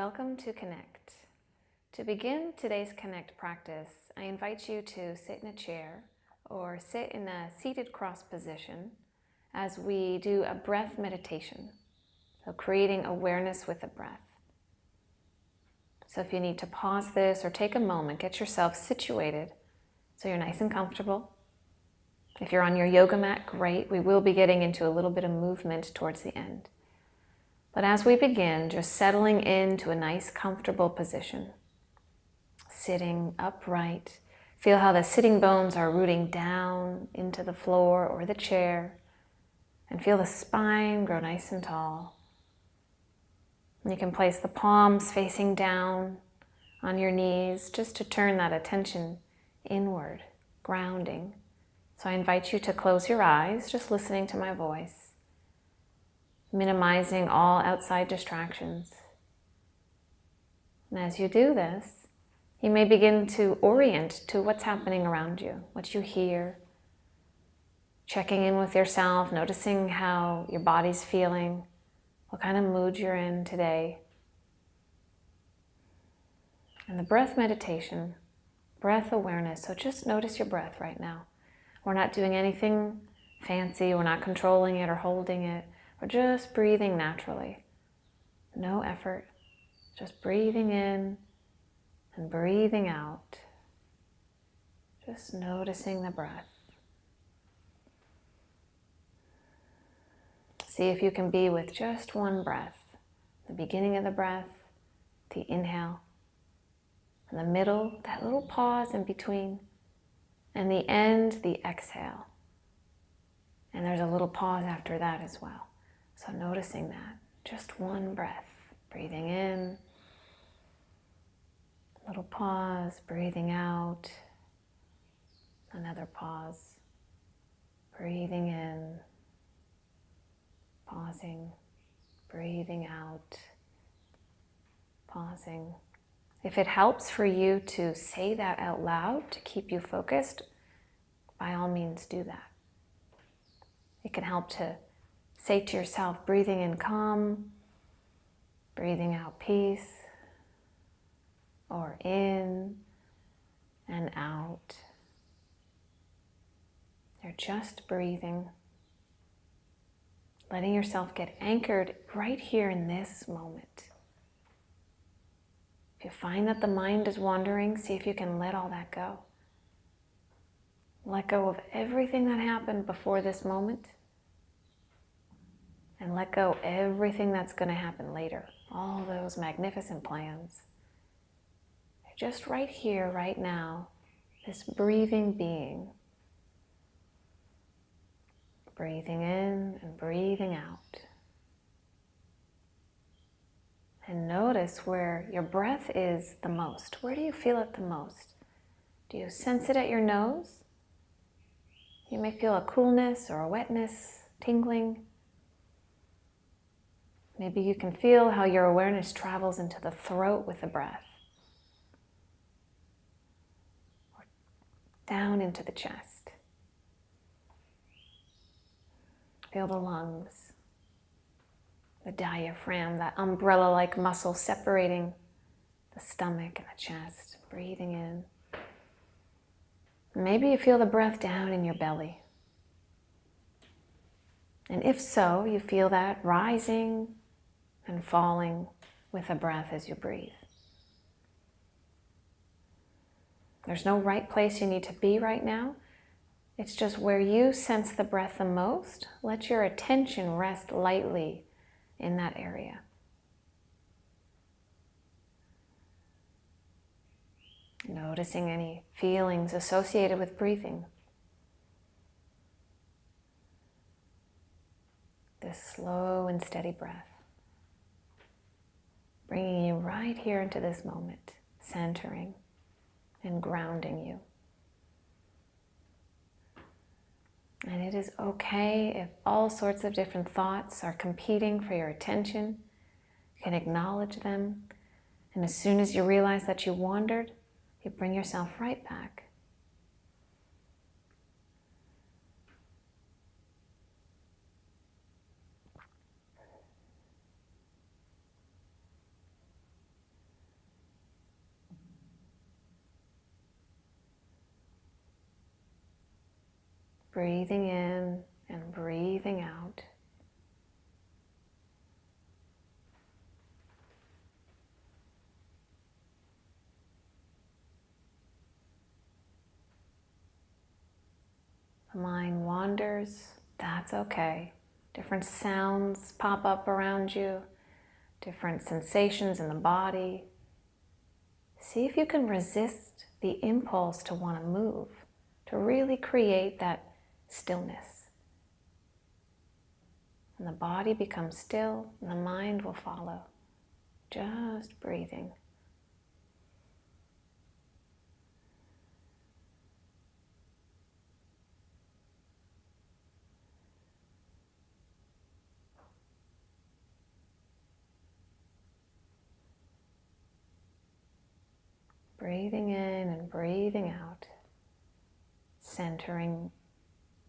Welcome to Connect. To begin today's Connect practice, I invite you to sit in a chair or sit in a seated cross position as we do a breath meditation. So creating awareness with the breath. So if you need to pause this or take a moment, get yourself situated so you're nice and comfortable. If you're on your yoga mat, great. We will be getting into a little bit of movement towards the end. But as we begin, just settling into a nice, comfortable position. Sitting upright. Feel how the sitting bones are rooting down into the floor or the chair. And feel the spine grow nice and tall. And you can place the palms facing down on your knees just to turn that attention inward, grounding. So I invite you to close your eyes, just listening to my voice, minimizing all outside distractions. And as you do this, you may begin to orient to what's happening around you, what you hear, checking in with yourself, noticing how your body's feeling, what kind of mood you're in today. And the breath meditation, breath awareness, so just notice your breath right now. We're not doing anything fancy, we're not controlling it or holding it. We're just breathing naturally. No effort, just breathing in and breathing out. Just noticing the breath. See if you can be with just one breath. The beginning of the breath, the inhale. In the middle, that little pause in between. And the end, the exhale. And there's a little pause after that as well. So noticing that, just one breath, breathing in, little pause, breathing out, another pause, breathing in, pausing, breathing out, pausing. If it helps for you to say that out loud to keep you focused, by all means do that. It can help to say to yourself, breathing in calm, breathing out peace, or in and out. You're just breathing, letting yourself get anchored right here in this moment. If you find that the mind is wandering, see if you can let all that go. Let go of everything that happened before this moment. And let go everything that's going to happen later. All those magnificent plans. You're just right here, right now, this breathing being. Breathing in and breathing out. And notice where your breath is the most. Where do you feel it the most? Do you sense it at your nose? You may feel a coolness or a wetness, tingling. Maybe you can feel how your awareness travels into the throat with the breath. Or down into the chest. Feel the lungs. The diaphragm, that umbrella-like muscle separating the stomach and the chest. Breathing in. Maybe you feel the breath down in your belly. And if so, you feel that rising and falling with the breath as you breathe. There's no right place you need to be right now. It's just where you sense the breath the most. Let your attention rest lightly in that area. Noticing any feelings associated with breathing. This slow and steady breath. Bringing you right here into this moment, centering and grounding you. And it is okay if all sorts of different thoughts are competing for your attention. You can acknowledge them. And as soon as you realize that you wandered, you bring yourself right back. breathing in and breathing out. The mind wanders, that's okay. Different sounds pop up around you, different sensations in the body. See if you can resist the impulse to want to move, to really create that stillness. And the body becomes still, and the mind will follow. Just breathing. Breathing in and breathing out, centering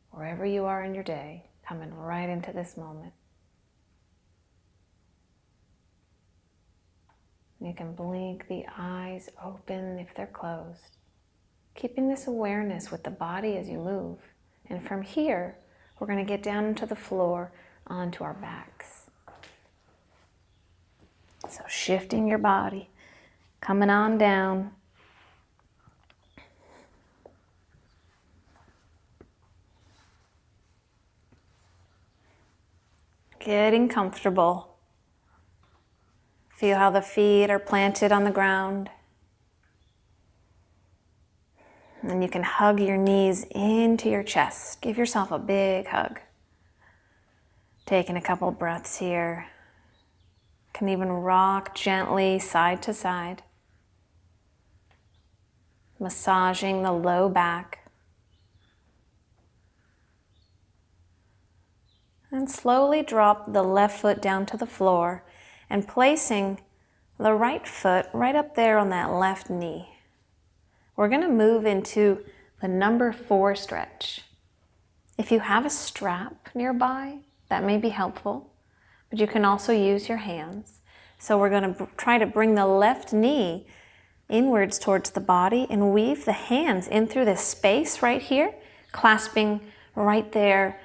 wherever you are in your day, coming right into this moment. You can blink the eyes open if they're closed, keeping this awareness with the body as you move. And from here, we're going to get down into the floor, onto our backs. So shifting your body, coming on down. Getting comfortable. Feel how the feet are planted on the ground. And you can hug your knees into your chest. Give yourself a big hug. Taking a couple breaths here. Can even rock gently side to side. Massaging the low back. And slowly drop the left foot down to the floor and placing the right foot right up there on that left knee. We're going to move into the number 4 stretch. If you have a strap nearby, that may be helpful, but you can also use your hands. So we're going to try to bring the left knee inwards towards the body and weave the hands in through this space right here, clasping right there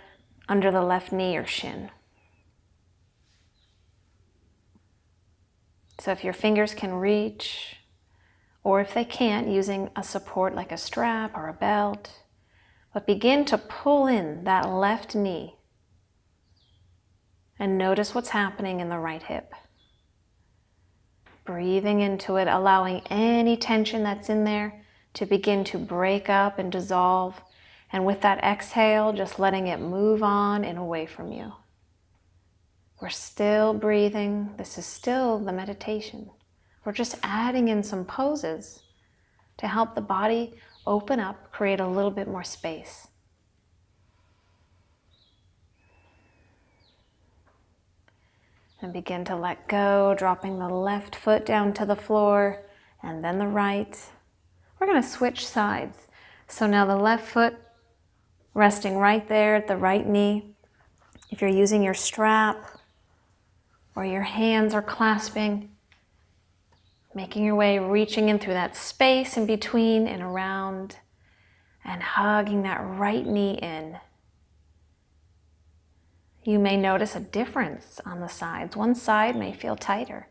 under the left knee or shin. So if your fingers can reach, or if they can't, using a support like a strap or a belt, but begin to pull in that left knee and notice what's happening in the right hip. Breathing into it, allowing any tension that's in there to begin to break up and dissolve. And with that exhale, just letting it move on and away from you. We're still breathing. This is still the meditation. We're just adding in some poses to help the body open up, create a little bit more space. And begin to let go, dropping the left foot down to the floor and then the right. We're going to switch sides. So now the left foot resting right there at the right knee. If you're using your strap or your hands are clasping, making your way, reaching in through that space in between and around and hugging that right knee in. You may notice a difference on the sides. One side may feel tighter.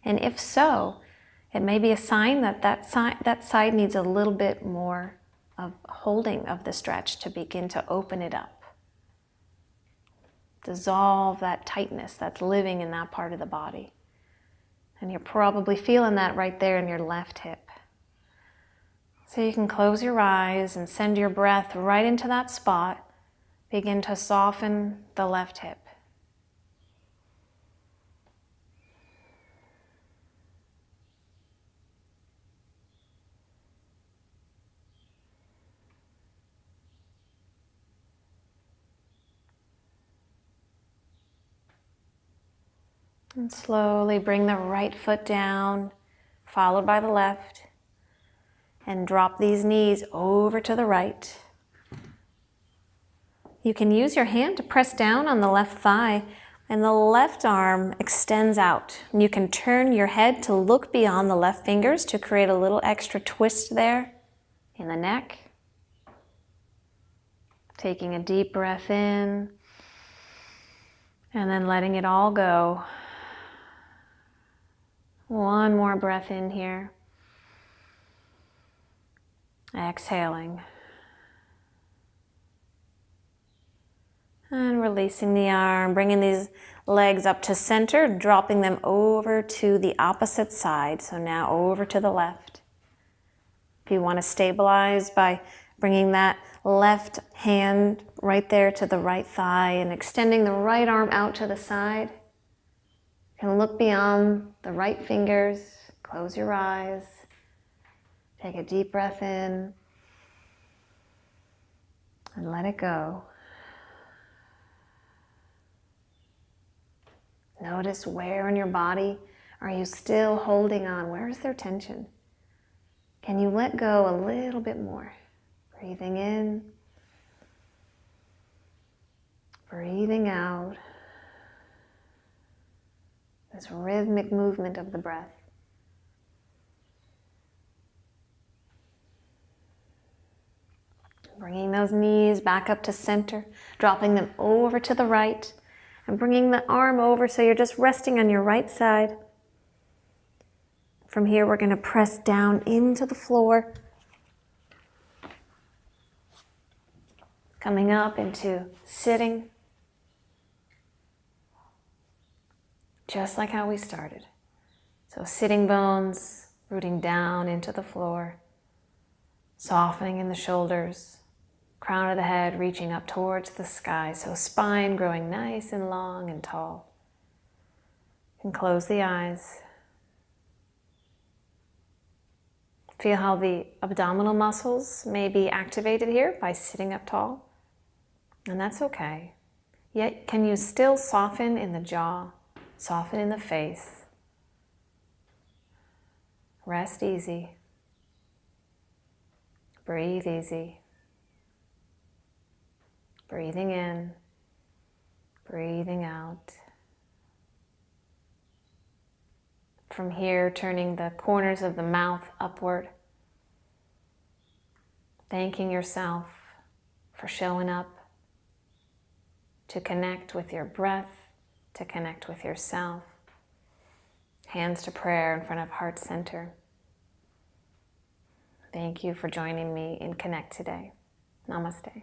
And if so, it may be a sign that that side needs a little bit more of holding of the stretch to begin to open it up. Dissolve that tightness that's living in that part of the body. And you're probably feeling that right there in your left hip. So you can close your eyes and send your breath right into that spot. Begin to soften the left hip. And slowly bring the right foot down, followed by the left. And drop these knees over to the right. You can use your hand to press down on the left thigh, and the left arm extends out. And you can turn your head to look beyond the left fingers to create a little extra twist there in the neck. Taking a deep breath in and then letting it all go. One more breath in here. Exhaling. And releasing the arm, bringing these legs up to center, dropping them over to the opposite side. So now over to the left. If you want to stabilize by bringing that left hand right there to the right thigh and extending the right arm out to the side. You can look beyond the right fingers, close your eyes, take a deep breath in, and let it go. Notice where in your body are you still holding on? Where is there tension? Can you let go a little bit more? Breathing in, breathing out. This rhythmic movement of the breath. Bringing those knees back up to center, dropping them over to the right, and bringing the arm over so you're just resting on your right side. From here, we're going to press down into the floor, coming up into sitting, just like how we started. So sitting bones rooting down into the floor, softening in the shoulders, crown of the head reaching up towards the sky, so spine growing nice and long and tall. And close the eyes. Feel how the abdominal muscles may be activated here by sitting up tall, and that's okay. Yet, can you still soften in the jaw, soften in the face? Rest easy. Breathe easy. Breathing in, breathing out. From here, turning the corners of the mouth upward. Thanking yourself for showing up to connect with your breath, to connect with yourself. Hands to prayer in front of heart center. Thank you for joining me in Connect today. Namaste.